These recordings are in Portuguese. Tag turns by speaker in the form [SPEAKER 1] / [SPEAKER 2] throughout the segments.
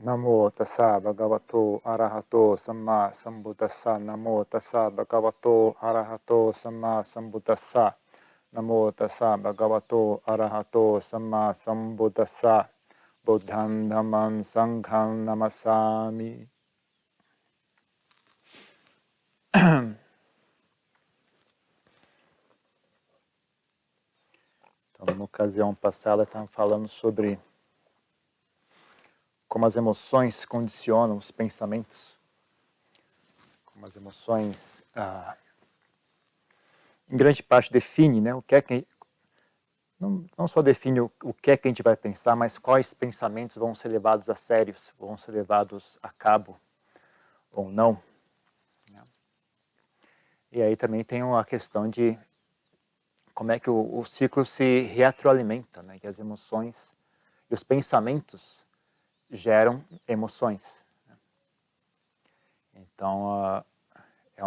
[SPEAKER 1] Namo tassa bhagavato arahato samma sambuddhassa. Namo tassa bhagavato arahato samma sambuddhassa. Namo tassa bhagavato arahato samma sambuddhassa. Buddham dhammam sangham namassami. Então, na ocasião passada, estávamos falando sobre como as emoções condicionam os pensamentos, como as emoções, em grande parte, definem, né, o que é que não só define o que é que a gente vai pensar, mas quais pensamentos vão ser levados a sério, vão ser levados a cabo ou não. E aí também tem a questão de como é que o ciclo se retroalimenta, né, que as emoções e os pensamentos geram emoções. Então, é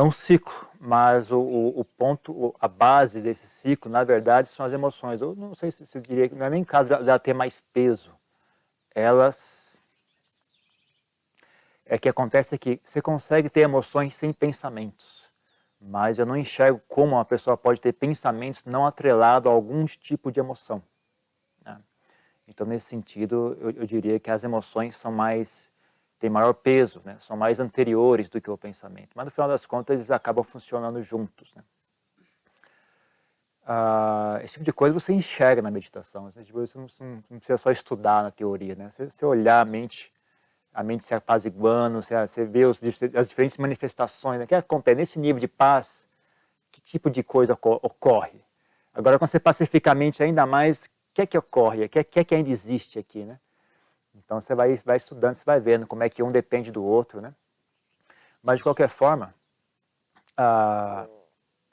[SPEAKER 1] um ciclo, mas o ponto, a base desse ciclo, na verdade, são as emoções. Eu não sei se eu diria que não é nem caso dela ter mais peso. Elas... É que acontece que você consegue ter emoções sem pensamentos, mas eu não enxergo como uma pessoa pode ter pensamentos não atrelados a algum tipo de emoção. Então, nesse sentido, eu diria que as emoções são têm maior peso, né? São mais anteriores do que o pensamento. Mas, no final das contas, eles acabam funcionando juntos. Né? Esse tipo de coisa você enxerga na meditação. Esse tipo de coisa você não precisa só estudar na teoria. Né? Você olhar a mente se apaziguando, você vê as diferentes manifestações. Né? Que acontece nesse nível de paz, que tipo de coisa ocorre? Agora, quando você pacificamente ainda mais, o que é que ocorre? O que é que ainda existe aqui, né? Então, você vai estudando, você vai vendo como é que um depende do outro, né? Mas, de qualquer forma,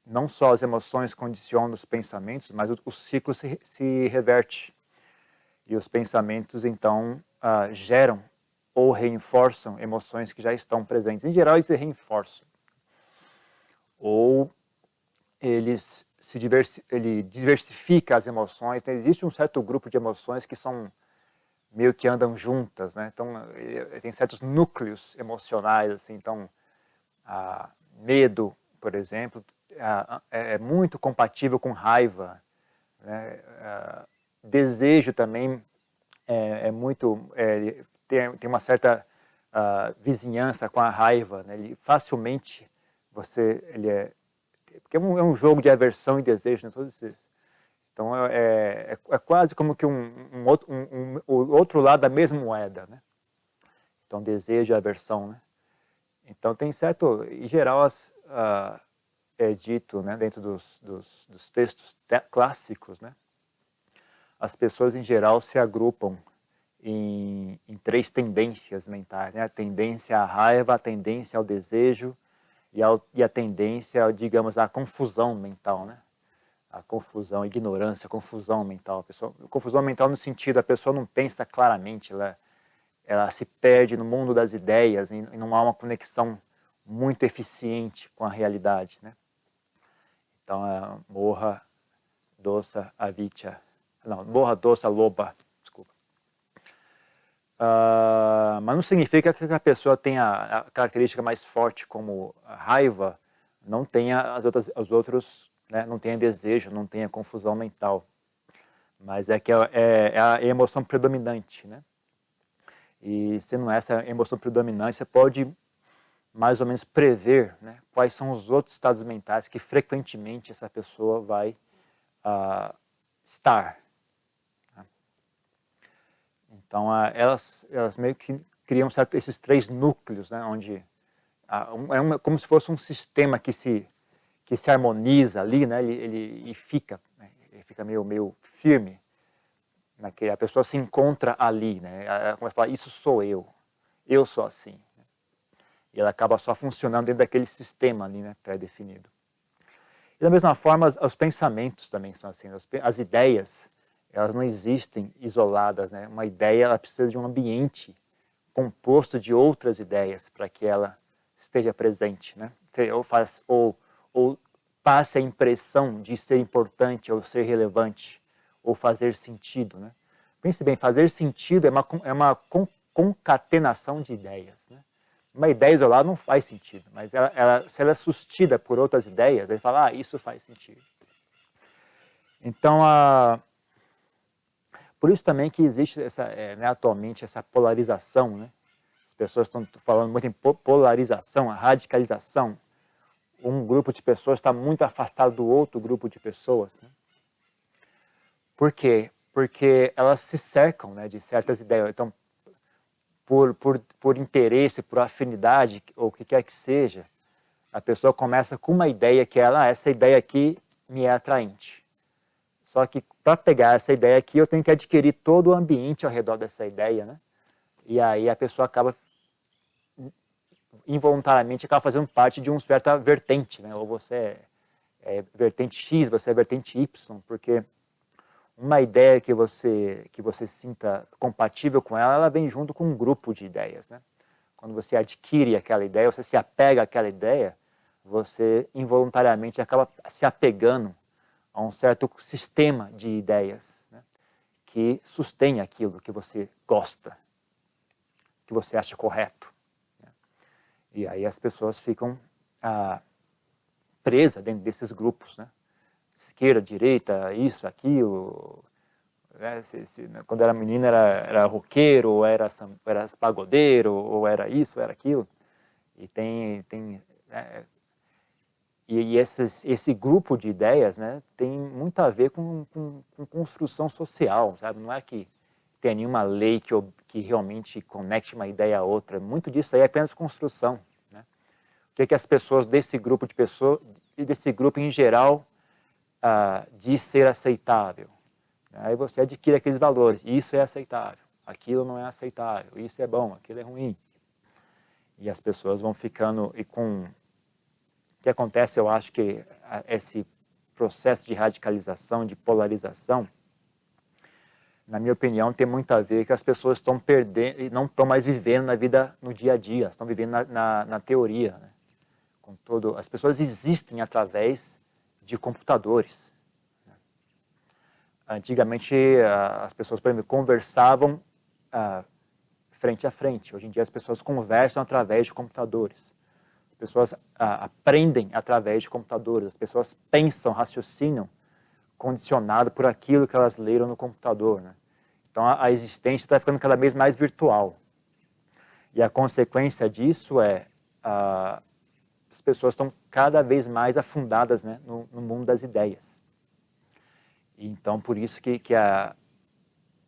[SPEAKER 1] não só as emoções condicionam os pensamentos, mas o ciclo se reverte. E os pensamentos, então, geram ou reforçam emoções que já estão presentes. Em geral, eles se reforçam. Ou ele diversifica as emoções. Então, existe um certo grupo de emoções que são meio que andam juntas, né? Então, tem certos núcleos emocionais, assim. Então, medo, por exemplo, é muito compatível com raiva, né? Desejo também tem uma certa vizinhança com a raiva, né? Ele facilmente porque é um jogo de aversão e desejo, né? Todos esses. Então é quase como que o outro lado da mesma moeda, né? Então desejo e aversão, né? Então tem certo, em geral, é dito, né, dentro dos textos clássicos, né? As pessoas em geral se agrupam em três tendências mentais, né? A tendência à raiva, a tendência ao desejo e a tendência, digamos, à confusão mental, né? A confusão, a ignorância, a confusão mental. Confusão mental no sentido, a pessoa não pensa claramente, ela se perde no mundo das ideias e não há uma conexão muito eficiente com a realidade, né? Então, morra, doça, avicca. Não, morra, doça, loba. Desculpa. Mas não significa que a pessoa tenha a característica mais forte como a raiva, não tenha os outros, né, não tenha desejo, não tenha confusão mental. Mas é que é a emoção predominante, né? E sendo essa emoção predominante, você pode mais ou menos prever, né, quais são os outros estados mentais que frequentemente essa pessoa vai estar. Então, elas meio que criam esses três núcleos, né, onde como se fosse um sistema que se harmoniza ali, né, ele fica, né, ele fica meio firme. A pessoa se encontra ali, né, ela começa a falar, isso sou eu sou assim. E ela acaba só funcionando dentro daquele sistema ali, né, pré-definido. E da mesma forma, os pensamentos também são assim. As ideias, elas não existem isoladas, né? Uma ideia, ela precisa de um ambiente composto de outras ideias para que ela esteja presente, né? Ou passe a impressão de ser importante ou ser relevante ou fazer sentido, né? pense bem, fazer sentido é uma concatenação de ideias. Né? Uma ideia isolada não faz sentido, mas se ela é sustida por outras ideias, ele fala, isso faz sentido. Então, por isso também que existe atualmente essa polarização, né? As pessoas estão falando muito em polarização, a radicalização. Um grupo de pessoas está muito afastado do outro grupo de pessoas. Né? Por quê? Porque elas se cercam, né, de certas ideias. Então, por interesse, por afinidade, ou o que quer que seja, a pessoa começa com uma ideia que essa ideia aqui me é atraente. Só que para pegar essa ideia aqui, eu tenho que adquirir todo o ambiente ao redor dessa ideia, né? E aí a pessoa acaba, involuntariamente, fazendo parte de uma certa vertente, né? Ou você é vertente X, você é vertente Y, porque uma ideia que você sinta compatível com ela vem junto com um grupo de ideias, né? Quando você adquire aquela ideia, você se apega àquela ideia, você involuntariamente acaba se apegando a um certo sistema de ideias, né, que sustém aquilo que você gosta, que você acha correto. Né? E aí as pessoas ficam presas dentro desses grupos, né? Esquerda, direita, isso, aquilo. Né? Quando era menina era roqueiro, ou era pagodeiro, ou era isso, ou era aquilo. E E esse grupo de ideias, né, tem muito a ver com construção social, sabe? Não é que tem nenhuma lei que realmente conecte uma ideia a outra. Muito disso aí é apenas construção. Né? O que as pessoas desse grupo de pessoas, e desse grupo em geral, diz ser aceitável. Aí você adquire aqueles valores. Isso é aceitável, aquilo não é aceitável, isso é bom, aquilo é ruim. E as pessoas vão ficando O que acontece, eu acho que esse processo de radicalização, de polarização, na minha opinião, tem muito a ver que as pessoas estão perdendo e não estão mais vivendo na vida no dia a dia, estão vivendo na teoria. Né? As pessoas existem através de computadores. Né? Antigamente, as pessoas, por exemplo, conversavam frente a frente. Hoje em dia, as pessoas conversam através de computadores. As pessoas aprendem através de computadores, as pessoas pensam, raciocinam, condicionado por aquilo que elas leram no computador. Né? Então a existência está ficando cada vez mais virtual. E a consequência disso as pessoas estão cada vez mais afundadas, né, no mundo das ideias. E então por isso que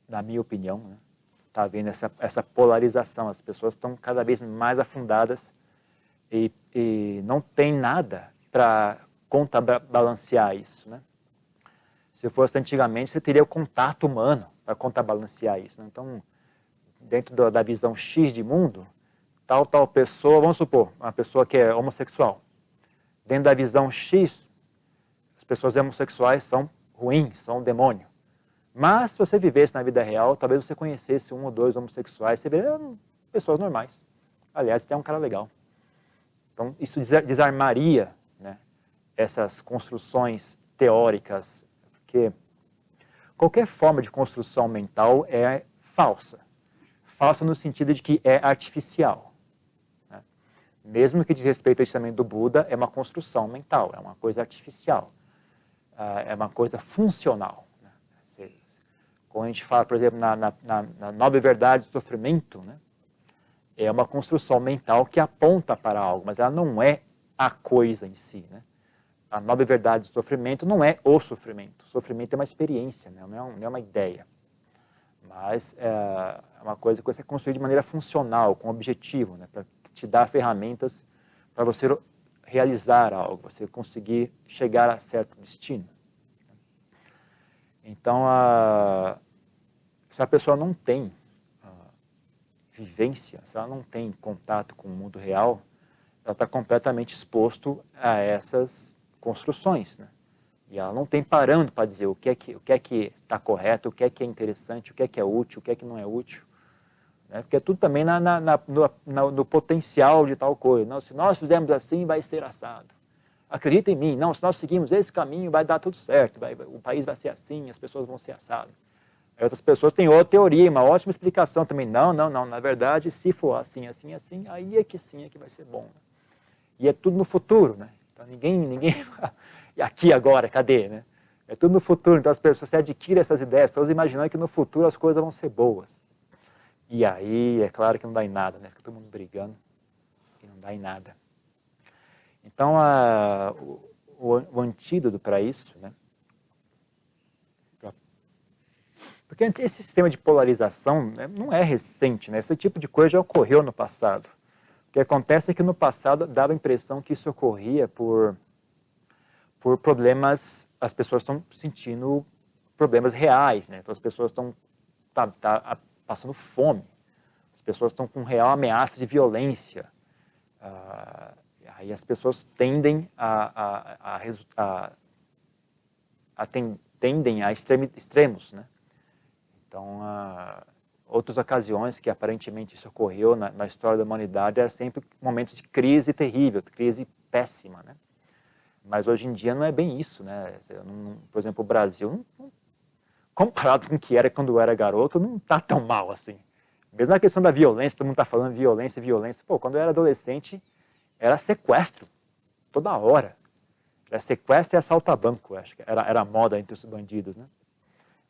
[SPEAKER 1] na minha opinião, está havendo essa polarização. As pessoas estão cada vez mais afundadas e não tem nada para contrabalancear isso. Né? Se fosse antigamente, você teria o contato humano para contrabalancear isso. Né? Então, dentro da visão X de mundo, tal pessoa, vamos supor, uma pessoa que é homossexual. Dentro da visão X, as pessoas homossexuais são ruins, são um demônio. Mas, se você vivesse na vida real, talvez você conhecesse um ou dois homossexuais, você veria pessoas normais. Aliás, até um cara legal. Então, isso desarmaria, né, essas construções teóricas, porque qualquer forma de construção mental é falsa. Falsa no sentido de que é artificial. Né? Mesmo que diz respeito ao ensinamento do Buda, é uma construção mental, é uma coisa artificial, é uma coisa funcional. Né? Quando a gente fala, por exemplo, na nobre verdade do sofrimento, né? É uma construção mental que aponta para algo, mas ela não é a coisa em si. Né? A nobre verdade do sofrimento não é o sofrimento. O sofrimento é uma experiência, né? não é uma ideia. Mas é uma coisa que você construir de maneira funcional, com objetivo, né? Para te dar ferramentas para você realizar algo, você conseguir chegar a certo destino. Então, se a pessoa não tem vivência, se ela não tem contato com o mundo real, ela está completamente exposto a essas construções, né? E ela não tem parâmetro para dizer o que é que está correto, o que é interessante, o que é útil, o que não é útil. Né? Porque é tudo também no potencial de tal coisa. Não, se nós fizermos assim, vai ser assado. Acredita em mim. Não, se nós seguirmos esse caminho, vai dar tudo certo. O país vai ser assim, as pessoas vão ser assadas. Aí outras pessoas têm outra teoria, uma ótima explicação também. Não, na verdade, se for assim, aí é que sim, é que vai ser bom. E é tudo no futuro, né? Então ninguém... E aqui agora, cadê, né? É tudo no futuro, então as pessoas se adquirem essas ideias, todas imaginando que no futuro as coisas vão ser boas. E aí, é claro que não dá em nada, né? Fica todo mundo brigando e não dá em nada. Então, o antídoto para isso, né? Porque esse sistema de polarização, né, não é recente, né? Esse tipo de coisa já ocorreu no passado. O que acontece é que no passado dava a impressão que isso ocorria por problemas, as pessoas estão sentindo problemas reais, né? Então as pessoas estão passando fome, as pessoas estão com real ameaça de violência. Aí as pessoas tendem tendem a extremos, né? Então, outras ocasiões que aparentemente isso ocorreu na história da humanidade eram sempre momentos de crise terrível, crise péssima, né? Mas hoje em dia não é bem isso, né? Por exemplo, o Brasil, comparado com o que era quando eu era garoto, não está tão mal assim. Mesmo na questão da violência, todo mundo está falando violência. Pô, quando eu era adolescente, era sequestro, toda hora. Era sequestro e assalto a banco, acho que era a moda entre os bandidos, né?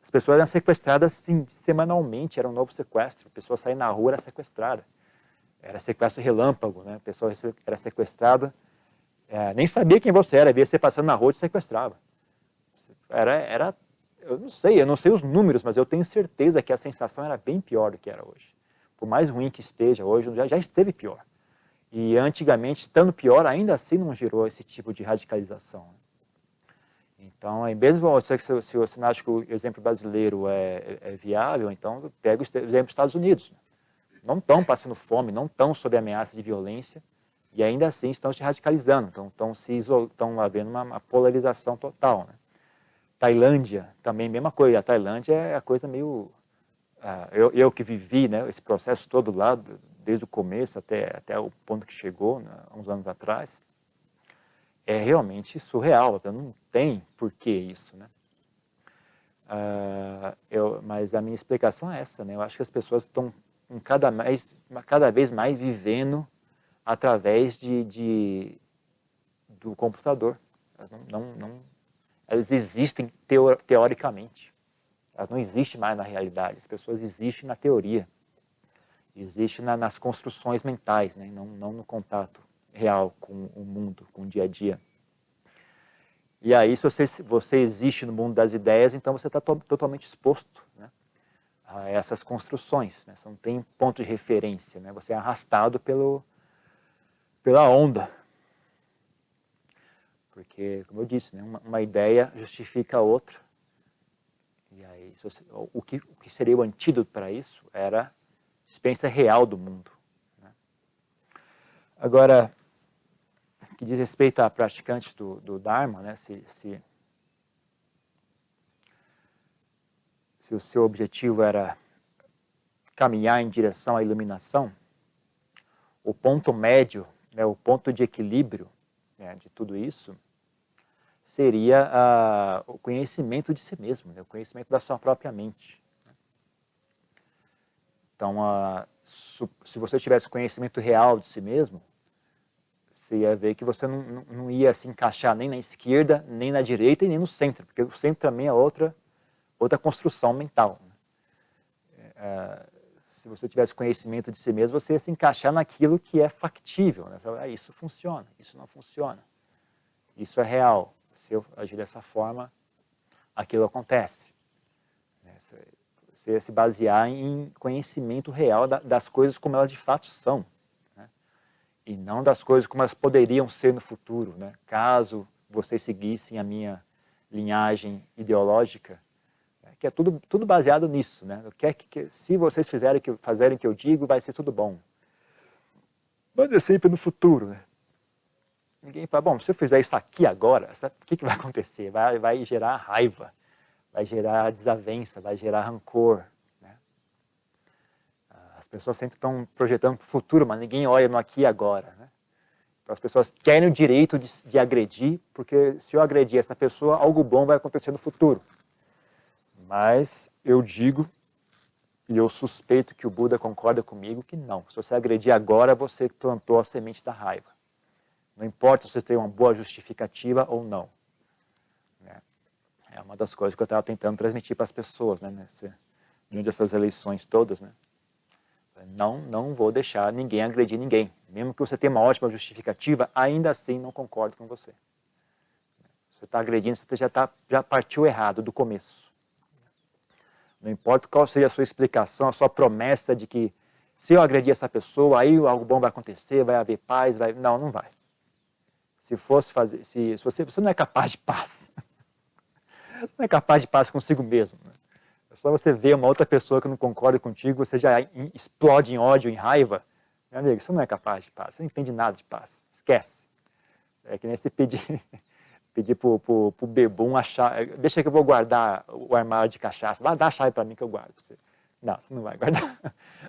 [SPEAKER 1] As pessoas eram sequestradas assim, semanalmente, era um novo sequestro. A pessoa saía na rua, era sequestrada. Era sequestro relâmpago, né? A pessoa era sequestrada, nem sabia quem você era, via você passando na rua e te sequestrava. Eu não sei os números, mas eu tenho certeza que a sensação era bem pior do que era hoje. Por mais ruim que esteja hoje, já esteve pior. E antigamente, estando pior, ainda assim não gerou esse tipo de radicalização. Então, mesmo se você não acha que o exemplo brasileiro é viável, então pega o exemplo dos Estados Unidos. Não estão passando fome, não estão sob ameaça de violência, e ainda assim estão se radicalizando, estão havendo uma polarização total, né? Tailândia, também mesma coisa. A Tailândia é a coisa meio... eu que vivi, né, esse processo todo lá, desde o começo até o ponto que chegou, né, uns anos atrás, é realmente surreal. Não tem por que isso, né? Mas a minha explicação é essa, né? Eu acho que as pessoas estão cada vez mais vivendo através do computador. Elas existem teoricamente. Elas não existem mais na realidade. As pessoas existem na teoria. Existem nas construções mentais, né? Não no contato real com o mundo, com o dia a dia. E aí, se você existe no mundo das ideias, então você está totalmente exposto, né, a essas construções, né? Você não tem ponto de referência, né? Você é arrastado pela onda. Porque, como eu disse, né, uma ideia justifica a outra. E aí, o que seria o antídoto para isso era a experiência real do mundo, né? Agora, que diz respeito a praticantes do Dharma, né, se o seu objetivo era caminhar em direção à iluminação, o ponto médio, né, o ponto de equilíbrio, né, de tudo isso, seria o conhecimento de si mesmo, né, o conhecimento da sua própria mente. Então, se você tivesse conhecimento real de si mesmo, você ia ver que você não ia se encaixar nem na esquerda, nem na direita e nem no centro, porque o centro também é outra construção mental, né? Se você tivesse conhecimento de si mesmo, você ia se encaixar naquilo que é factível, né? Isso funciona, isso não funciona, isso é real. Se eu agir dessa forma, aquilo acontece. Você ia se basear em conhecimento real das coisas como elas de fato são, né? E não das coisas como elas poderiam ser no futuro, né? Caso vocês seguissem a minha linhagem ideológica, que é tudo baseado nisso, né? Se vocês fizerem o que eu digo, vai ser tudo bom. Mas é sempre no futuro, né? Ninguém fala, bom, se eu fizer isso aqui agora, o que vai acontecer? Vai gerar raiva, vai gerar desavença, vai gerar rancor, né? As pessoas sempre estão projetando para o futuro, mas ninguém olha no aqui e agora, né? Então as pessoas querem o direito de agredir, porque se eu agredir essa pessoa, algo bom vai acontecer no futuro. Mas eu digo, e eu suspeito que o Buda concorda comigo, que não. Se você agredir agora, você plantou a semente da raiva. Não importa se você tem uma boa justificativa ou não. Né? É uma das coisas que eu estava tentando transmitir para as pessoas, né? Numa dessas eleições todas, né? Não vou deixar ninguém agredir ninguém. Mesmo que você tenha uma ótima justificativa, ainda assim não concordo com você. Você está agredindo, você já partiu errado do começo. Não importa qual seja a sua explicação, a sua promessa de que se eu agredir essa pessoa, aí algo bom vai acontecer, vai haver paz, vai... Não vai. Se fosse fazer, se você não é capaz de paz, não é capaz de paz consigo mesmo. Né? É só você ver uma outra pessoa que não concorda contigo, você já explode em ódio, em raiva. Meu amigo, você não é capaz de paz, você não entende nada de paz. Esquece. É que nem você pedir pro bebum a chave, deixa que eu vou guardar o armário de cachaça, dá a chave para mim que eu guardo. Não, você não vai guardar.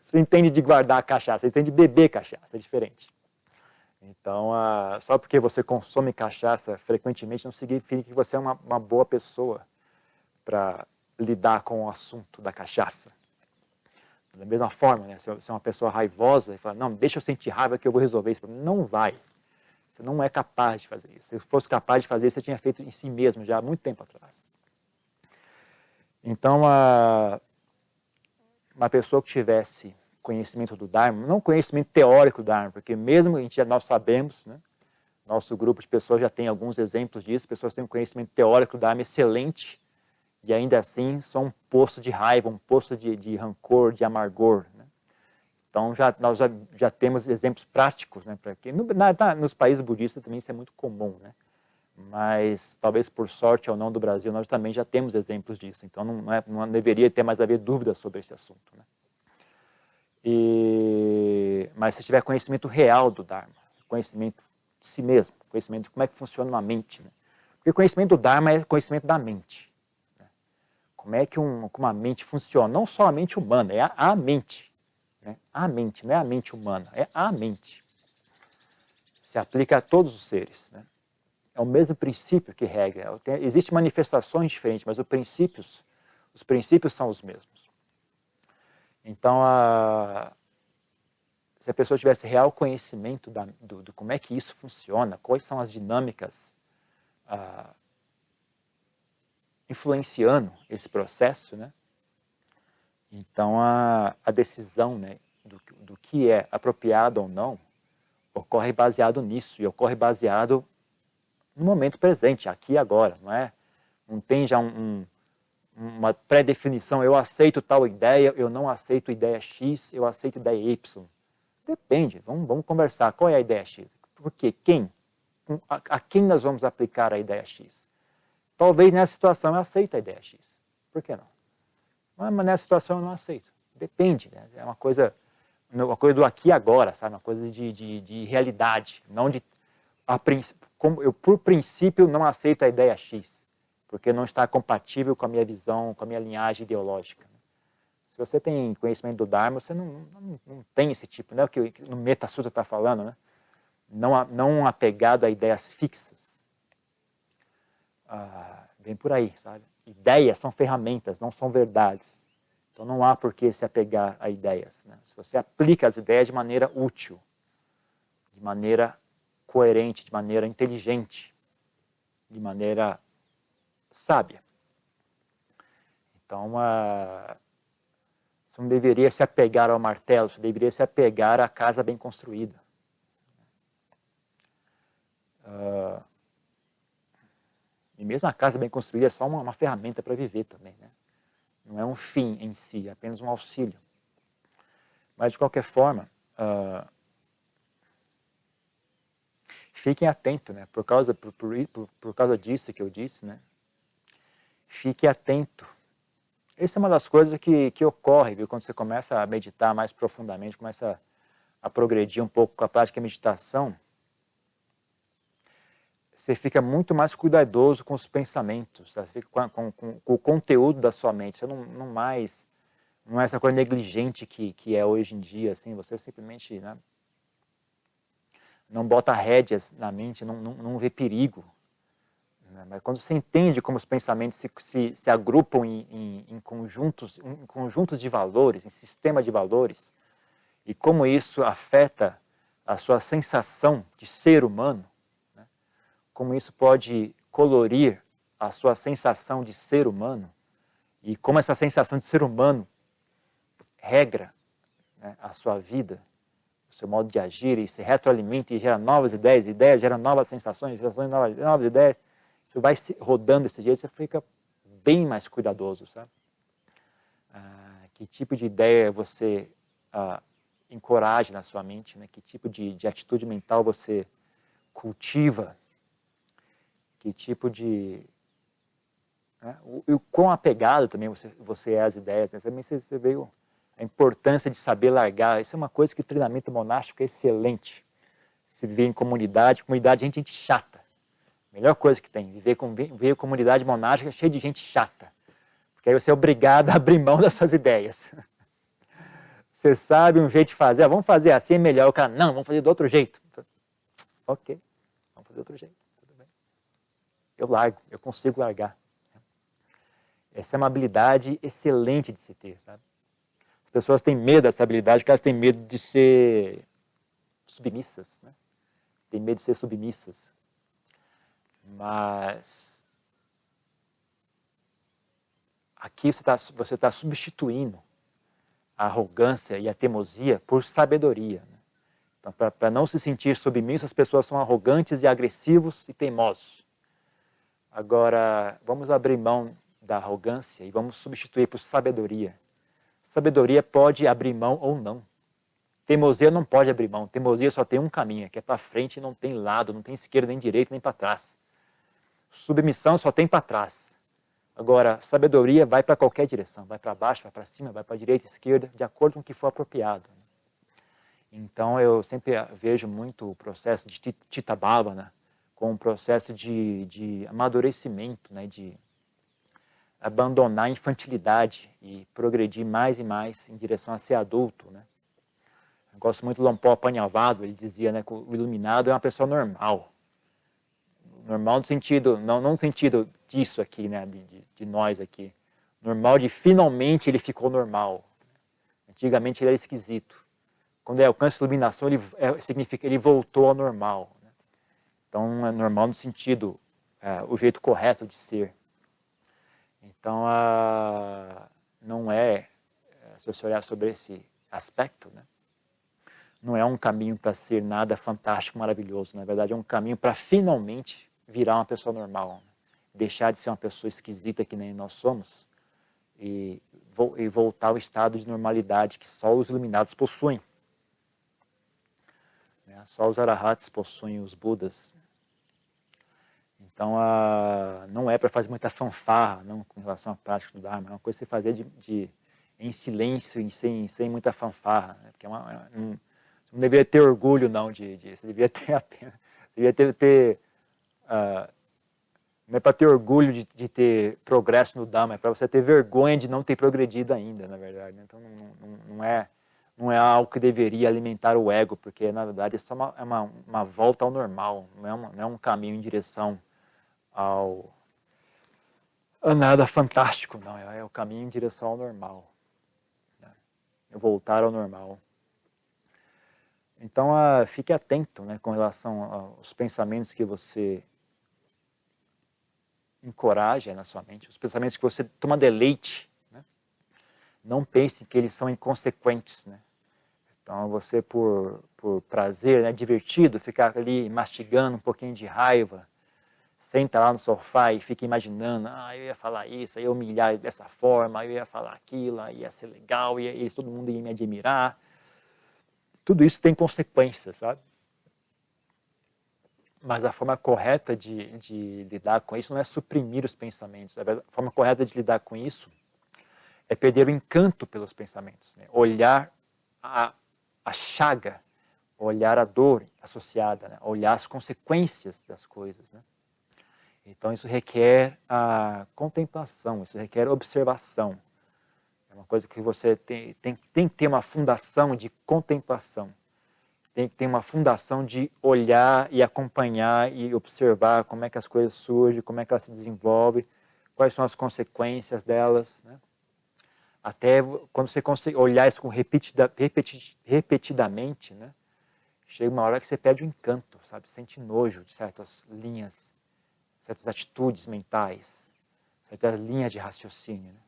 [SPEAKER 1] Você entende de guardar a cachaça, você entende de beber cachaça, é diferente. Então, só porque você consome cachaça frequentemente não significa que você é uma boa pessoa para lidar com o assunto da cachaça. Da mesma forma, né? Se você é uma pessoa raivosa e fala, não, deixa eu sentir raiva que eu vou resolver isso. Não vai. Você não é capaz de fazer isso. Se fosse capaz de fazer isso, você tinha feito em si mesmo já há muito tempo atrás. Então, uma pessoa que tivesse conhecimento do Dharma, não conhecimento teórico do Dharma, porque mesmo nós sabemos, né, nosso grupo de pessoas já tem alguns exemplos disso, pessoas têm um conhecimento teórico do Dharma excelente e ainda assim são um poço de raiva, um poço de rancor, de amargor. Né? Então nós já temos exemplos práticos, né, para que nos países budistas também isso é muito comum, né? Mas talvez por sorte ou não do Brasil nós também já temos exemplos disso. Então não deveria ter mais haver dúvidas sobre esse assunto, né? Mas se tiver conhecimento real do Dharma, conhecimento de si mesmo, conhecimento de como é que funciona uma mente, né? Porque conhecimento do Dharma é conhecimento da mente. Né? Como é que uma mente funciona? Não só a mente humana, é a mente. Né? A mente, não é a mente humana, é a mente. Se aplica a todos os seres. Né? É o mesmo princípio que rega. Existem manifestações diferentes, mas os princípios são os mesmos. Então, se a pessoa tivesse real conhecimento do como é que isso funciona, quais são as dinâmicas influenciando esse processo, né? Então a decisão, né, do que é apropriado ou não ocorre baseado nisso e ocorre baseado no momento presente, aqui e agora, não é? Não tem já uma pré-definição, eu aceito tal ideia, eu não aceito ideia X, eu aceito ideia Y. Depende, vamos conversar. Qual é a ideia X? Por quê? Quem? A quem nós vamos aplicar a ideia X? Talvez nessa situação eu aceite a ideia X. Por que não? Mas nessa situação eu não aceito. Depende, né? É uma coisa do aqui e agora, sabe? Uma coisa de realidade. Não de, eu, por princípio, não aceito a ideia X, porque não está compatível com a minha visão, com a minha linhagem ideológica. Se você tem conhecimento do Dharma, você não tem esse tipo, né? O que no Metta Sutta está falando, né? Não apegado a ideias fixas. Vem por aí, sabe? Ideias são ferramentas, não são verdades. Então não há por que se apegar a ideias. Né? Se você aplica as ideias de maneira útil, de maneira coerente, de maneira inteligente, de maneira sábia. Então, você não deveria se apegar ao martelo, você deveria se apegar à casa bem construída. E mesmo a casa bem construída é só uma ferramenta para viver também, né? Não é um fim em si, é apenas um auxílio. Mas, de qualquer forma, fiquem atentos, né? Por causa disso que eu disse, né? Fique atento. Essa é uma das coisas que ocorre, viu? Quando você começa a meditar mais profundamente, começa a progredir um pouco com a prática de meditação, você fica muito mais cuidadoso com os pensamentos, você fica com o conteúdo da sua mente. Você não é essa coisa negligente que é hoje em dia, assim, você simplesmente, né, não bota rédeas na mente, não vê perigo, né? Mas quando você entende como os pensamentos se agrupam em conjuntos de valores, em sistema de valores, e como isso afeta a sua sensação de ser humano, né? Como isso pode colorir a sua sensação de ser humano, e como essa sensação de ser humano regra, né, a sua vida, o seu modo de agir, e se retroalimenta e gera novas ideias, ideias geram novas sensações, sensações novas ideias. Isso vai rodando desse jeito, você fica bem mais cuidadoso, sabe? Que tipo de ideia você encoraja na sua mente, né? Que tipo de atitude mental você cultiva, que tipo de... Né? O quão apegado também você é às ideias, né? Também você veio a importância de saber largar. Isso é uma coisa que o treinamento monástico é excelente. Se viver em comunidade, a gente chata. Melhor coisa que tem, viver em comunidade monástica cheia de gente chata. Porque aí você é obrigado a abrir mão das suas ideias. Você sabe um jeito de fazer, vamos fazer assim é melhor. O cara, não, vamos fazer do outro jeito. Ok, vamos fazer do outro jeito. Tudo bem. Eu largo, eu consigo largar. Essa é uma habilidade excelente de se ter, sabe? As pessoas têm medo dessa habilidade porque elas têm medo de ser submissas, né? Têm medo de ser submissas. Mas aqui você tá substituindo a arrogância e a teimosia por sabedoria, né? Então, para não se sentir submisso, as pessoas são arrogantes e agressivos e teimosos. Agora, vamos abrir mão da arrogância e vamos substituir por sabedoria. Sabedoria pode abrir mão ou não. Teimosia não pode abrir mão. Teimosia só tem um caminho, que é para frente, não tem lado, não tem esquerda, nem direita, nem para trás. Submissão só tem para trás. Agora, sabedoria vai para qualquer direção. Vai para baixo, vai para cima, vai para a direita, esquerda, de acordo com o que for apropriado. Então, eu sempre vejo muito o processo de Tita Bhavana como um processo de amadurecimento, né? De abandonar a infantilidade e progredir mais e mais em direção a ser adulto, né? Eu gosto muito do Lompo Apanhavado, ele dizia, né, que o iluminado é uma pessoa normal. Normal no sentido, não no sentido disso aqui, né, de nós aqui. Normal de finalmente ele ficou normal. Antigamente ele era esquisito. Quando ele alcança a iluminação, significa que ele voltou ao normal, né? Então é normal no sentido, o jeito correto de ser. Então, não se você olhar sobre esse aspecto, né, não é um caminho para ser nada fantástico, maravilhoso. Na verdade, é um caminho para finalmente virar uma pessoa normal, né? Deixar de ser uma pessoa esquisita que nem nós somos e voltar ao estado de normalidade que só os iluminados possuem, né? Só os arahats possuem, os budas. Então, não é para fazer muita fanfarra, não, com relação à prática do Dharma. É uma coisa que você fazer em silêncio e sem muita fanfarra, né? Porque não deveria ter orgulho, não, disso. Devia ter apenas... Devia não é para ter orgulho de ter progresso no Dharma, é para você ter vergonha de não ter progredido ainda, na verdade. Então, não é algo que deveria alimentar o ego, porque, na verdade, é só uma volta ao normal, não é um caminho em direção a nada fantástico, não. É o caminho em direção ao normal, né? É voltar ao normal. Então, fique atento, né, com relação aos pensamentos que você encoraja na sua mente, os pensamentos que você toma deleite, né? Não pense que eles são inconsequentes, né? Então, você, por prazer, né, divertido, ficar ali mastigando um pouquinho de raiva, senta lá no sofá e fica imaginando, eu ia falar isso, eu ia humilhar dessa forma, eu ia falar aquilo, ia ser legal, todo mundo ia me admirar. Tudo isso tem consequências, sabe? Mas a forma correta de lidar com isso não é suprimir os pensamentos. A forma correta de lidar com isso é perder o encanto pelos pensamentos, né? Olhar a chaga, olhar a dor associada, né? Olhar as consequências das coisas, né? Então isso requer a contemplação, isso requer observação. É uma coisa que você tem que ter uma fundação de contemplação. tem uma fundação de olhar e acompanhar e observar como é que as coisas surgem, como é que elas se desenvolvem, quais são as consequências delas, né? Até quando você consegue olhar isso repetidamente, né? Chega uma hora que você perde o encanto, sabe? Sente nojo de certas linhas, certas atitudes mentais, certas linhas de raciocínio, né?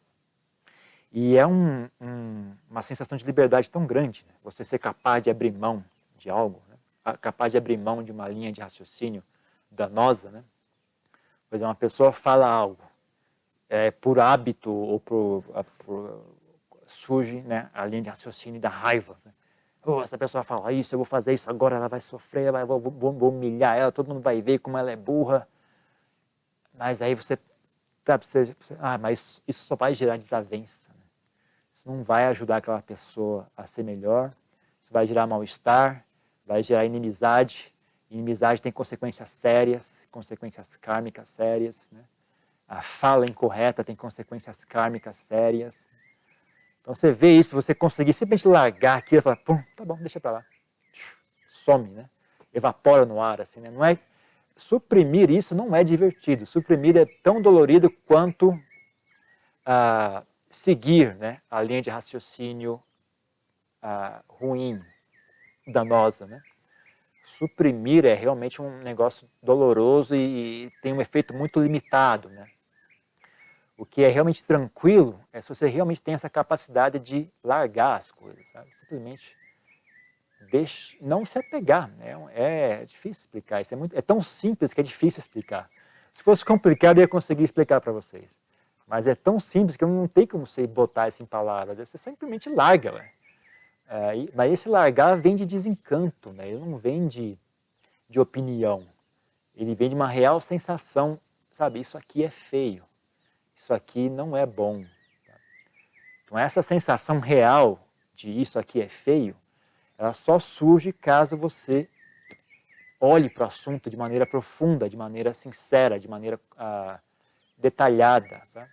[SPEAKER 1] E é uma sensação de liberdade tão grande, né? Você ser capaz de abrir mão de algo, né? Capaz de abrir mão de uma linha de raciocínio danosa, né? Por exemplo, uma pessoa fala algo, por hábito ou surge, né, a linha de raciocínio da raiva, né? Oh, essa pessoa fala isso, eu vou fazer isso agora, ela vai sofrer, vou humilhar ela, todo mundo vai ver como ela é burra. Mas aí você, sabe, mas isso só vai gerar desavença, né? Isso não vai ajudar aquela pessoa a ser melhor, isso vai gerar mal-estar, vai gerar inimizade. Inimizade tem consequências sérias, consequências kármicas sérias, né? A fala incorreta tem consequências kármicas sérias. Então você vê isso, você conseguir simplesmente largar aquilo e falar, pum, tá bom, deixa pra lá. Some, né? Evapora no ar, assim, né? Não é, suprimir isso não é divertido. Suprimir é tão dolorido quanto seguir, né, a linha de raciocínio ruim, danosa, né? Suprimir é realmente um negócio doloroso e tem um efeito muito limitado, né? O que é realmente tranquilo é se você realmente tem essa capacidade de largar as coisas, sabe? Simplesmente não se apegar, né? É difícil explicar, isso é tão simples que é difícil explicar. Se fosse complicado, eu ia conseguir explicar para vocês. Mas é tão simples que não tem como você botar isso em palavras, você simplesmente larga. Né? Mas esse largar vem de desencanto, né? Ele não vem de opinião. Ele vem de uma real sensação, sabe? Isso aqui é feio, isso aqui não é bom. Então essa sensação real de isso aqui é feio, ela só surge caso você olhe para o assunto de maneira profunda, de maneira sincera, de maneira detalhada. Sabe?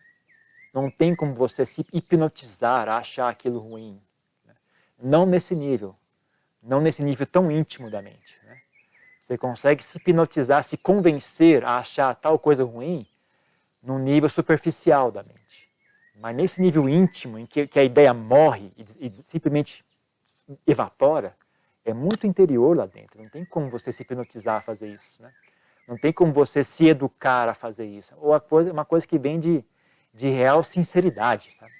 [SPEAKER 1] Não tem como você se hipnotizar a achar aquilo ruim. Né? Não nesse nível tão íntimo da mente. Né? Você consegue se hipnotizar, se convencer a achar tal coisa ruim num nível superficial da mente. Mas nesse nível íntimo, em que a ideia morre e simplesmente evapora, é muito interior lá dentro. Não tem como você se hipnotizar a fazer isso. Né? Não tem como você se educar a fazer isso. Ou uma coisa que vem de real sinceridade. Sabe?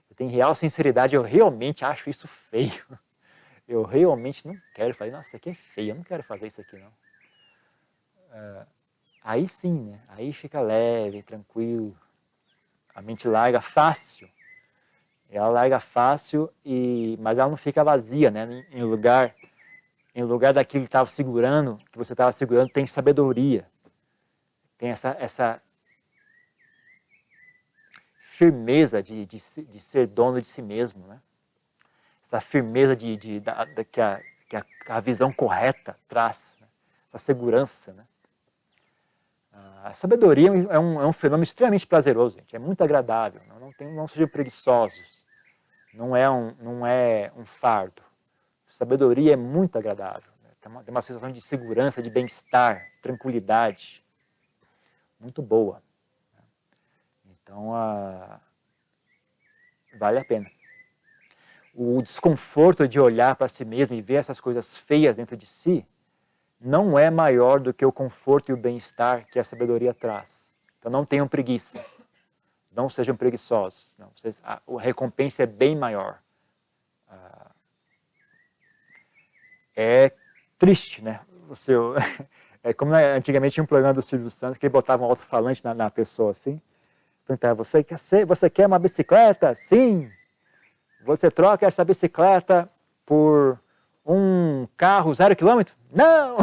[SPEAKER 1] Você tem real sinceridade, eu realmente acho isso feio. Eu realmente não quero fazer. Nossa, isso aqui é feio, eu não quero fazer isso aqui não. Aí sim, né? Aí fica leve, tranquilo. A mente larga fácil. Ela larga fácil, mas ela não fica vazia, né? Em lugar daquilo que você estava segurando, tem sabedoria. Tem essa firmeza de ser dono de si mesmo, né? Essa firmeza que a visão correta traz, né? Essa segurança, né? A sabedoria é um fenômeno extremamente prazeroso, gente. É muito agradável. Não sejam preguiçosos. Não é um fardo. Sabedoria é muito agradável. Né? Tem uma sensação de segurança, de bem-estar, tranquilidade. Muito boa. Então, vale a pena. O desconforto de olhar para si mesmo e ver essas coisas feias dentro de si não é maior do que o conforto e o bem-estar que a sabedoria traz. Então não tenham preguiça. Não sejam preguiçosos. Não, a recompensa é bem maior. É triste, né? É como antigamente tinha um programa do Silvio Santos que ele botava um alto-falante na pessoa assim. Perguntava, você quer uma bicicleta? Sim. Você troca essa bicicleta por um carro 0 km? Não!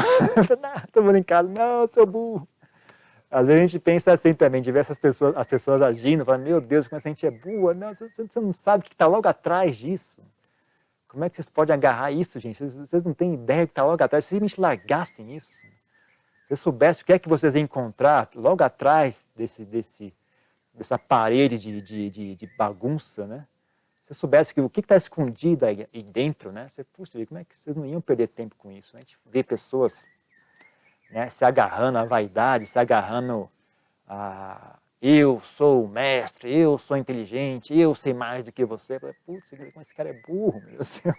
[SPEAKER 1] Estou brincando. Não, seu burro. Às vezes a gente pensa assim também, de ver as pessoas agindo, falando, meu Deus, como essa gente é boa. Não, você não sabe o que está logo atrás disso. Como é que vocês podem agarrar isso, gente? Vocês não têm ideia do que está logo atrás. Se simplesmente largassem isso, se eu soubesse o que é que vocês iam encontrar logo atrás dessa parede de bagunça, né? Se você soubesse que o que está escondido aí dentro, né? Você, puxa, como é que vocês não iam perder tempo com isso? Né? A gente vê pessoas, né, se agarrando à vaidade, se agarrando a eu sou o mestre, eu sou inteligente, eu sei mais do que você. Putz, esse cara é burro, meu Deus do céu.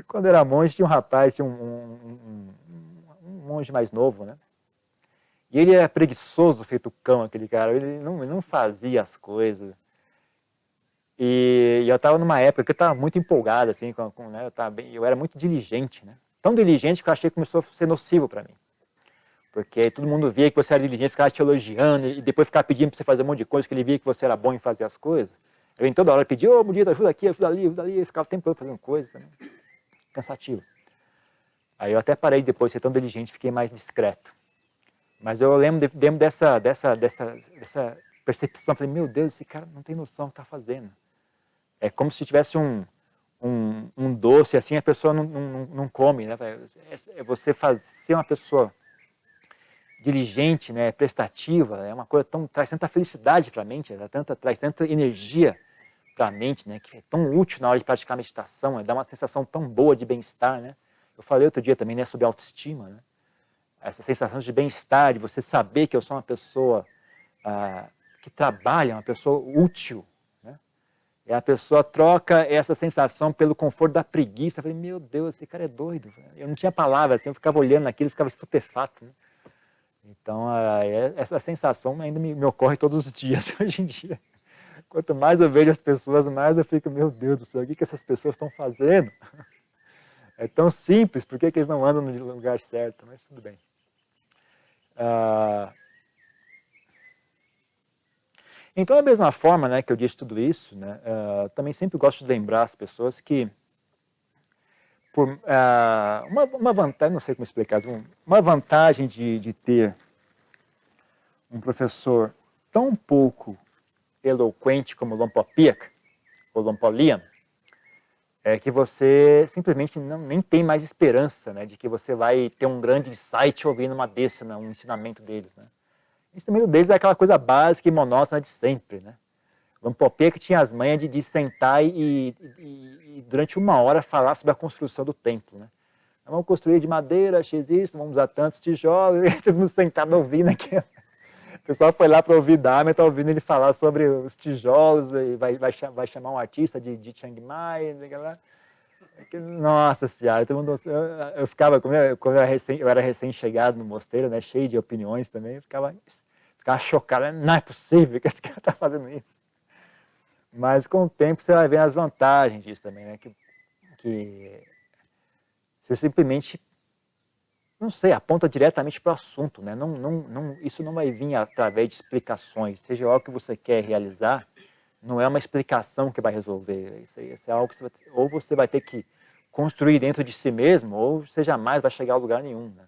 [SPEAKER 1] Quando eu era monge, tinha um rapaz, tinha um monge mais novo, né? E ele era preguiçoso, feito cão, aquele cara. Ele não fazia as coisas. E eu estava numa época que eu estava muito empolgado, assim, né? Eu era muito diligente, né? Tão diligente que eu achei que começou a ser nocivo para mim. Porque aí todo mundo via que você era diligente, ficava te elogiando e depois ficava pedindo para você fazer um monte de coisa, que ele via que você era bom em fazer as coisas. Eu em toda hora pedia, ô, Mudito, ajuda aqui, ajuda ali, e ficava o tempo todo fazendo coisas também. Cansativo. Aí eu até parei depois de ser tão diligente, fiquei mais discreto. Mas eu lembro dessa percepção, falei, meu Deus, esse cara não tem noção do que está fazendo. É como se tivesse um doce assim, a pessoa não come, né? É você ser uma pessoa diligente, né, prestativa, é uma coisa traz tanta felicidade para a mente, traz tanta energia para a mente, né, que é tão útil na hora de praticar meditação, dá uma sensação tão boa de bem-estar, né? Eu falei outro dia também, né, sobre autoestima, né? Essa sensação de bem-estar, de você saber que eu sou uma pessoa que trabalha, uma pessoa útil, né? E a pessoa troca essa sensação pelo conforto da preguiça. Eu falei, meu Deus, esse cara é doido. Eu não tinha palavras, assim, eu ficava olhando aquilo, ficava estupefato, né? Então, essa sensação ainda me ocorre todos os dias hoje em dia. Quanto mais eu vejo as pessoas, mais eu fico, meu Deus do céu, o que essas pessoas estão fazendo? É tão simples, por que eles não andam no lugar certo? Mas tudo bem. Então, da mesma forma, né, que eu disse tudo isso, né, também sempre gosto de lembrar as pessoas que uma vantagem, não sei como explicar, uma vantagem de ter um professor tão pouco eloquente como Lompopiak, ou Lompolian, é que você simplesmente nem tem mais esperança, né, de que você vai ter um grande insight ouvindo uma desse, né, um ensinamento deles. Né. O ensinamento deles é aquela coisa básica e monótona de sempre. Né. Lompopiak tinha as manhas de sentar e durante uma hora falar sobre a construção do templo. Né. Vamos construir de madeira, x isso, vamos usar tantos tijolos, e todo mundo sentado ouvindo aquilo. O pessoal foi lá para ouvir Dharma e está ouvindo ele falar sobre os tijolos, e vai chamar um artista de Chiang Mai, nossa senhora, todo mundo, eu ficava, quando eu era recém-chegado no mosteiro, né, cheio de opiniões também, eu ficava chocado, não é possível que esse cara está fazendo isso. Mas com o tempo você vai ver as vantagens disso também, né, que você simplesmente, não sei, aponta diretamente para o assunto, né? Isso não vai vir através de explicações, seja lá o que você quer realizar, não é uma explicação que vai resolver. Isso é algo que ou você vai ter que construir dentro de si mesmo, ou você jamais vai chegar a lugar nenhum. Né?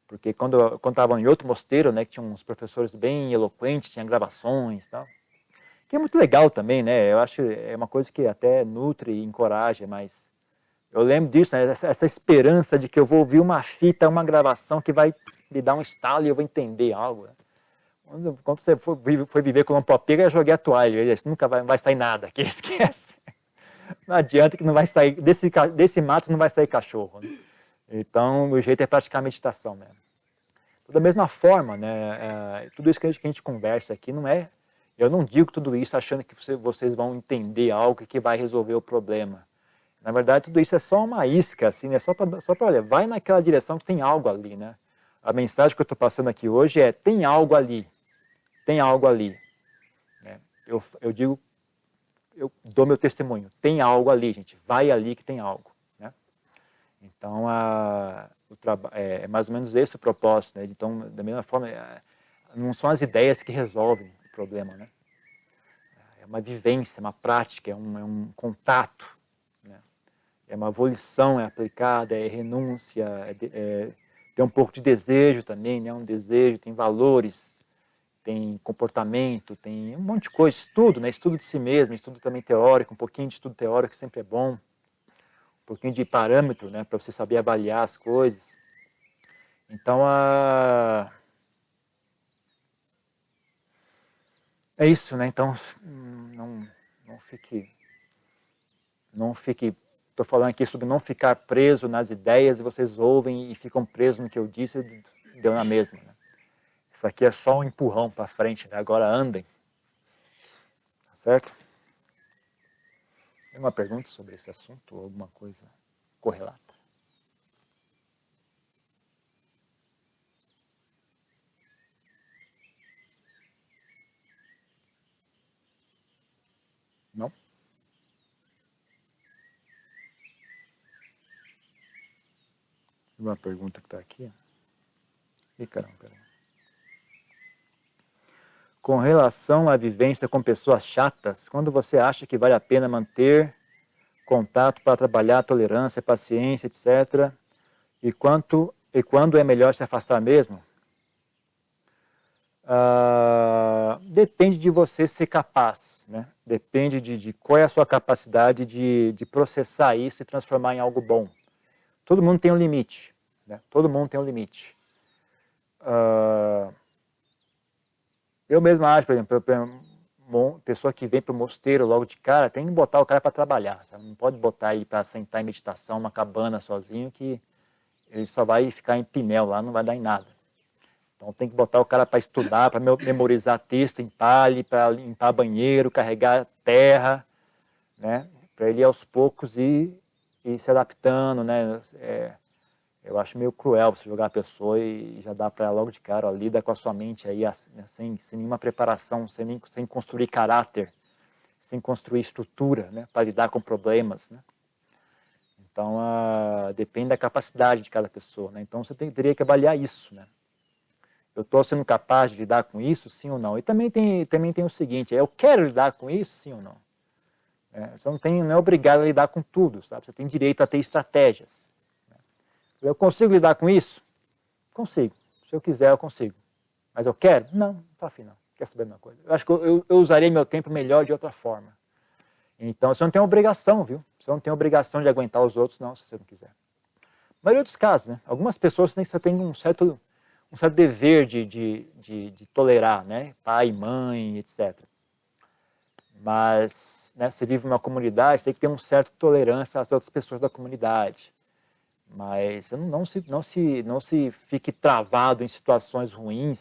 [SPEAKER 1] Porque quando estava em outro mosteiro, né, que tinha uns professores bem eloquentes, tinha gravações e tal, que é muito legal também, né? Eu acho que é uma coisa que até nutre e encoraja, mas eu lembro disso, né? Essa esperança de que eu vou ouvir uma fita, uma gravação que vai me dar um estalo e eu vou entender algo. Né? Quando você foi viver com uma popega, eu joguei a toalha. Eu disse, nunca vai sair nada aqui, esquece. Não adianta que não vai sair, desse mato não vai sair cachorro. Né? Então, o jeito é praticar meditação mesmo. Da mesma forma, né, tudo isso que a gente conversa aqui não é... Eu não digo tudo isso achando que vocês vão entender algo que vai resolver o problema. Na verdade, tudo isso é só uma isca, assim, né? Só para olha, vai naquela direção que tem algo ali, né? A mensagem que eu estou passando aqui hoje é, tem algo ali. Tem algo ali. Né? Eu digo, eu dou meu testemunho. Tem algo ali, gente. Vai ali que tem algo. Né? Então, é mais ou menos esse o propósito. Né? Então, da mesma forma, não são as ideias que resolvem o problema. Né? É uma vivência, uma prática, é um contato. Né? É uma volição, é aplicada, é renúncia, tem um pouco de desejo também, né? Um desejo, tem valores, tem comportamento, tem um monte de coisa, estudo, né? Estudo de si mesmo, estudo também teórico, um pouquinho de estudo teórico sempre é bom, um pouquinho de parâmetro, né? Para você saber avaliar as coisas. Então, é isso, né? Então, não fique Não fique, estou falando aqui sobre não ficar preso nas ideias e vocês ouvem e ficam presos no que eu disse e deu na mesma. Né? Isso aqui é só um empurrão para frente, né? Agora andem. Tá certo? Tem uma pergunta sobre esse assunto ou alguma coisa correlata? Não? Uma pergunta que está aqui. Ih, caramba, caramba. Com relação à vivência com pessoas chatas, quando você acha que vale a pena manter contato para trabalhar a tolerância, paciência, etc. E quando é melhor se afastar mesmo? Depende de você ser capaz, né? Depende de qual é a sua capacidade de processar isso e transformar em algo bom. Todo mundo tem um limite, né? Todo mundo tem um limite. Eu mesmo acho, por exemplo, uma pessoa que vem para o mosteiro logo de cara, tem que botar o cara para trabalhar, sabe? Não pode botar ele para sentar em meditação, uma cabana sozinho, que ele só vai ficar em pinel lá, não vai dar em nada. Então tem que botar o cara para estudar, para memorizar texto em palha, para limpar banheiro, carregar terra, né? Para ele aos poucos ir se adaptando, né? Eu acho meio cruel você jogar a pessoa e já dar para ela logo de cara, ó, lida com a sua mente aí, né? sem nenhuma preparação, sem construir caráter, sem construir estrutura, né? Para lidar com problemas, né? Então, depende da capacidade de cada pessoa, né? Então, você teria que avaliar isso, né? Eu estou sendo capaz de lidar com isso, sim ou não? E também tem o seguinte, eu quero lidar com isso, sim ou não? Você não é obrigado a lidar com tudo, sabe? Você tem direito a ter estratégias. Né? Eu consigo lidar com isso? Consigo. Se eu quiser, eu consigo. Mas eu quero? Não, não estou afim, não. Quer saber de uma coisa? Eu acho que eu usaria meu tempo melhor de outra forma. Então, você não tem obrigação, viu? Você não tem obrigação de aguentar os outros, não, se você não quiser. Mas em outros casos, né? Algumas pessoas você tem um certo dever de tolerar, né? Pai, mãe, etc. Mas, né, você vive numa comunidade, você tem que ter uma certa tolerância às outras pessoas da comunidade. Mas não se fique travado em situações ruins,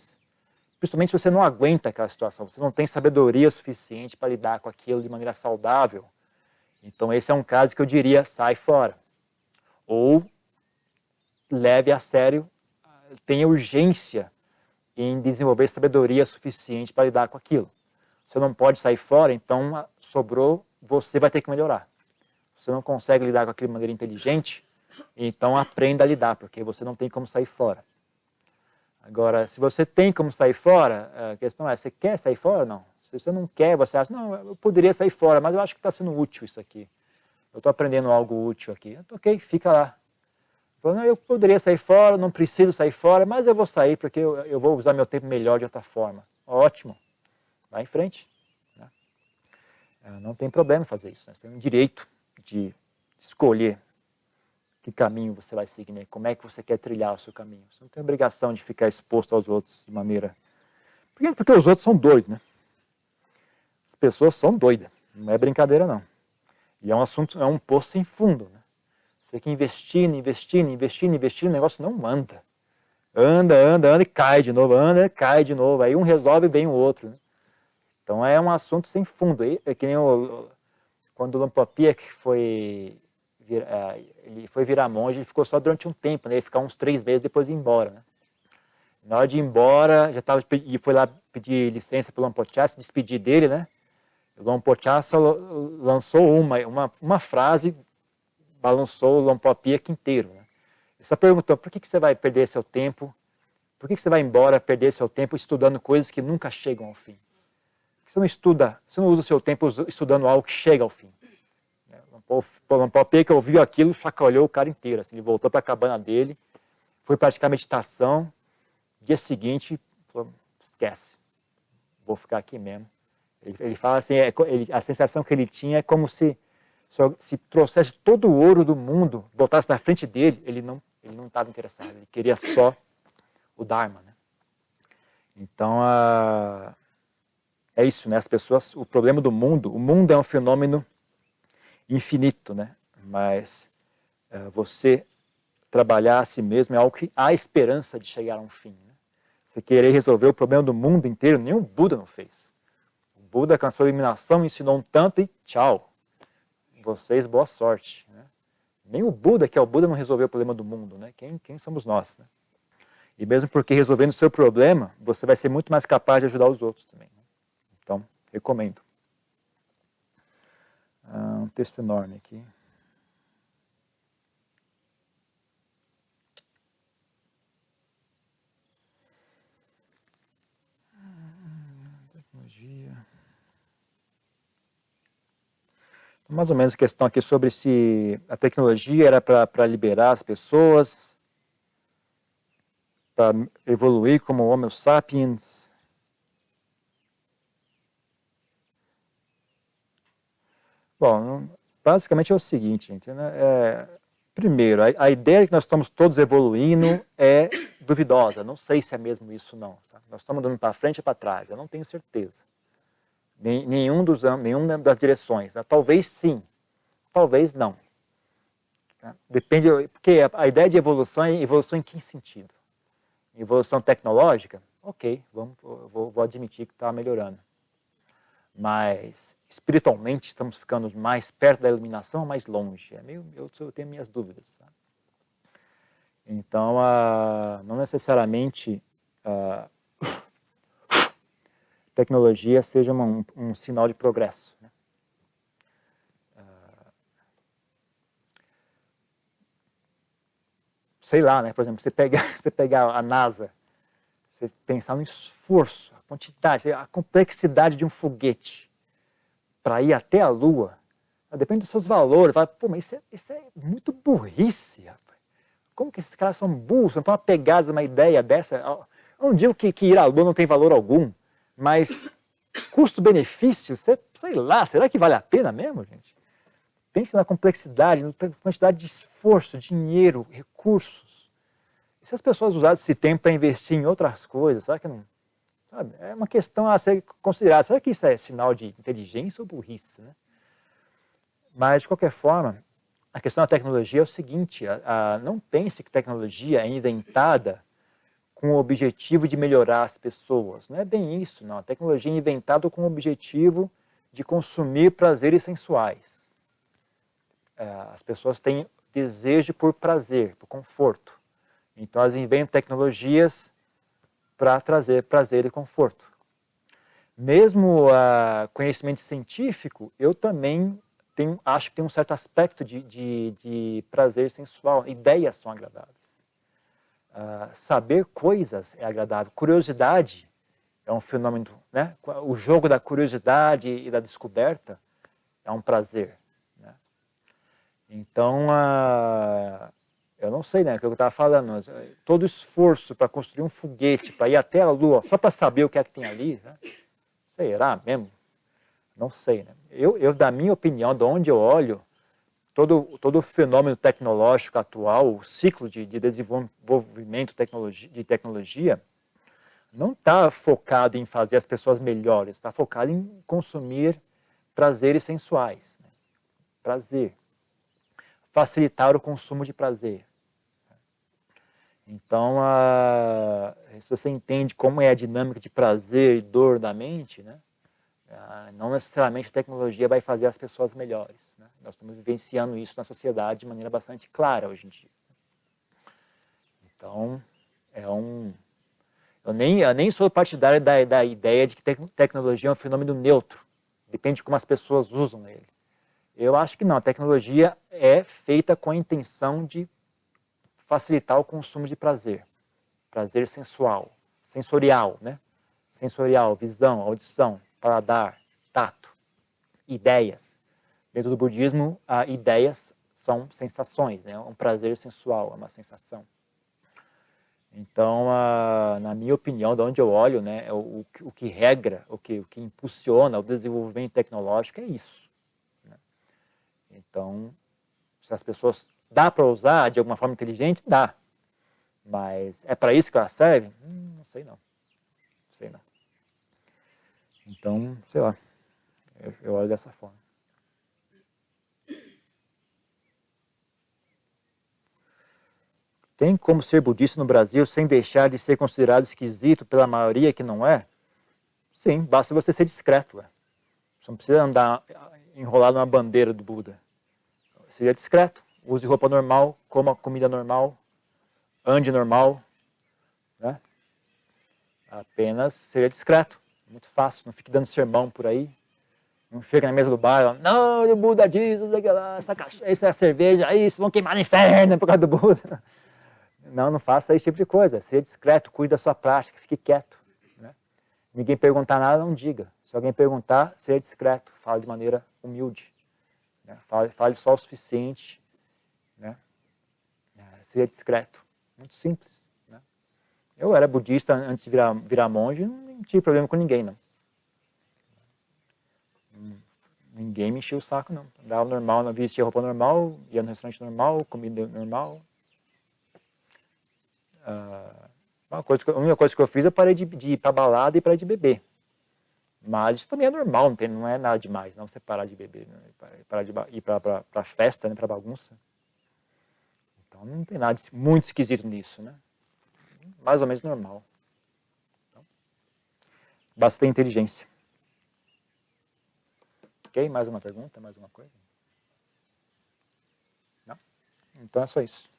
[SPEAKER 1] principalmente se você não aguenta aquela situação, você não tem sabedoria suficiente para lidar com aquilo de maneira saudável. Então esse é um caso que eu diria, sai fora. Ou leve a sério, tenha urgência em desenvolver sabedoria suficiente para lidar com aquilo. Você não pode sair fora, então sobrou, você vai ter que melhorar. Você não consegue lidar com aquilo de maneira inteligente, então aprenda a lidar, porque você não tem como sair fora. Agora, se você tem como sair fora, a questão é, você quer sair fora ou não? Se você não quer, você acha, não, eu poderia sair fora, mas eu acho que está sendo útil isso aqui. Eu estou aprendendo algo útil aqui. Ok, fica lá. Eu poderia sair fora, não preciso sair fora, mas eu vou sair porque eu vou usar meu tempo melhor de outra forma. Ótimo, vai em frente. Né? Não tem problema fazer isso. Né? Você tem o direito de escolher que caminho você vai seguir, né? Como é que você quer trilhar o seu caminho. Você não tem obrigação de ficar exposto aos outros de maneira... Porque os outros são doidos, né? As pessoas são doidas, não é brincadeira não. E é um assunto, é um poço sem fundo, né? Você tem que investir, o negócio não anda. Anda e cai de novo, anda e cai de novo. Aí um resolve bem o outro. Né? Então é um assunto sem fundo. É que nem quando o Lampopia ele foi virar monge, ele ficou só durante um tempo, né? Ele ficou uns 3 meses depois de ir embora. Né? Na hora de ir embora, e foi lá pedir licença para o Lampochá, se despedir dele, né? O Lampochá só lançou uma frase, balançou o Lampopia inteiro. Né? Ele só perguntou, por que você vai perder seu tempo? Por que você vai embora perder seu tempo estudando coisas que nunca chegam ao fim? Você não estuda, você não usa o seu tempo estudando algo que chega ao fim. O Lampopia que ouviu aquilo, chacoalhou o cara inteiro. Assim, ele voltou para a cabana dele, foi praticar meditação. Dia seguinte, falou, esquece, vou ficar aqui mesmo. Ele fala assim, a sensação que ele tinha é como se trouxesse todo o ouro do mundo, botasse na frente dele, ele não estava interessado, ele queria só o Dharma. Né? Então, é isso, né? As pessoas, o problema do mundo, o mundo é um fenômeno infinito, né? Mas você trabalhar a si mesmo é algo que há esperança de chegar a um fim. Né? Você querer resolver o problema do mundo inteiro, nenhum Buda não fez. O Buda, com a sua iluminação, ensinou um tanto e tchau. Vocês, boa sorte. Né? Nem o Buda, que é o Buda, não resolveu o problema do mundo. Né? Quem somos nós? Né? E mesmo porque resolvendo o seu problema, você vai ser muito mais capaz de ajudar os outros também. Né? Então, recomendo. Um texto enorme aqui. Tecnologia. Mais ou menos a questão aqui sobre se a tecnologia era para liberar as pessoas, para evoluir como Homo sapiens. Bom, basicamente é o seguinte, gente, né? Primeiro, a ideia de que nós estamos todos evoluindo é duvidosa. Não sei se é mesmo isso não. Tá? Nós estamos dando para frente e para trás. Eu não tenho certeza. Nenhuma das direções. Né? Talvez sim, talvez não. Tá? Depende, porque a ideia de evolução é evolução em que sentido? Evolução tecnológica? Ok, vou admitir que está melhorando. Mas espiritualmente estamos ficando mais perto da iluminação ou mais longe? Eu tenho minhas dúvidas. Tá? Então, não necessariamente a tecnologia seja um sinal de progresso. Né? Sei lá, né? Por exemplo, você pegar a NASA, você pensar no esforço, a quantidade, a complexidade de um foguete para ir até a Lua, depende dos seus valores. Fala, pô, mas isso é muito burrice, rapaz. Como que esses caras são burros, não estão apegados a uma ideia dessa? Eu não digo que ir à Lua não tem valor algum, mas custo-benefício, sei lá, será que vale a pena mesmo, gente? Pense na complexidade, na quantidade de esforço, dinheiro, recursos. E se as pessoas usassem esse tempo para investir em outras coisas, será que não... Sabe? É uma questão a ser considerada. Será que isso é sinal de inteligência ou burrice? Né? Mas, de qualquer forma, a questão da tecnologia é o seguinte, não pense que tecnologia é inventada com o objetivo de melhorar as pessoas. Não é bem isso, não. A tecnologia é inventada com o objetivo de consumir prazeres sensuais. As pessoas têm desejo por prazer, por conforto. Então, elas inventam tecnologias para trazer prazer e conforto. Mesmo conhecimento científico, eu também acho que tem um certo aspecto de prazer sensual. Ideias são agradáveis. Saber coisas é agradável. Curiosidade é um fenômeno, né? O jogo da curiosidade e da descoberta é um prazer. Né? Então, eu não sei, né? O que eu estava falando, mas, todo esforço para construir um foguete, para ir até a Lua, só para saber o que é que tem ali, né? Será mesmo? Não sei, né? Da minha opinião, de onde eu olho, todo o fenômeno tecnológico atual, o ciclo de desenvolvimento de tecnologia, não está focado em fazer as pessoas melhores, está focado em consumir prazeres sensuais. Né? Prazer. Facilitar o consumo de prazer. Então, se você entende como é a dinâmica de prazer e dor da mente, né? Não necessariamente a tecnologia vai fazer as pessoas melhores. Né? Nós estamos vivenciando isso na sociedade de maneira bastante clara hoje em dia. Então, eu nem sou partidário da ideia de que tecnologia é um fenômeno neutro. Depende de como as pessoas usam ele. Eu acho que não. A tecnologia é feita com a intenção de facilitar o consumo de prazer. Prazer sensual, sensorial, né? Sensorial, visão, audição, paladar, tato, ideias. Dentro do budismo, ideias são sensações, né? Um prazer sensual, é uma sensação. Então, na minha opinião, de onde eu olho, né, o que regra, o que impulsiona o desenvolvimento tecnológico é isso. Né? Então, se as pessoas... Dá para usar de alguma forma inteligente? Dá. Mas é para isso que ela serve? Não sei não. Não sei não. Então, sei lá. Eu olho dessa forma. Tem como ser budista no Brasil sem deixar de ser considerado esquisito pela maioria que não é? Sim, basta você ser discreto. Ué. Você não precisa andar enrolado na bandeira do Buda. Seja discreto. Use roupa normal, coma comida normal, ande normal. Né? Apenas seja discreto. Muito fácil. Não fique dando sermão por aí. Não chega na mesa do bar, não, o Buda diz, essa cerveja, isso, vão queimar no inferno por causa do Buda. Não faça esse tipo de coisa. Seja discreto, cuide da sua prática, fique quieto. Né? Ninguém perguntar nada, não diga. Se alguém perguntar, seja discreto, fale de maneira humilde. Né? Fale só o suficiente. Né? Seja discreto. Muito simples. Né? Eu era budista antes de virar monge, não tive problema com ninguém, não. Ninguém me enchia o saco, não. Andava normal, vestia roupa normal, ia no restaurante normal, comida normal. A única coisa que eu fiz, eu parei de ir pra balada e parei de beber. Mas isso também é normal, não é nada demais, não você parar de beber, né? Parar de ir pra festa, né? Pra bagunça. Então não tem nada muito esquisito nisso, né? Mais ou menos normal. Então, basta ter inteligência. Ok? Mais uma pergunta? Mais uma coisa? Não? Então é só isso.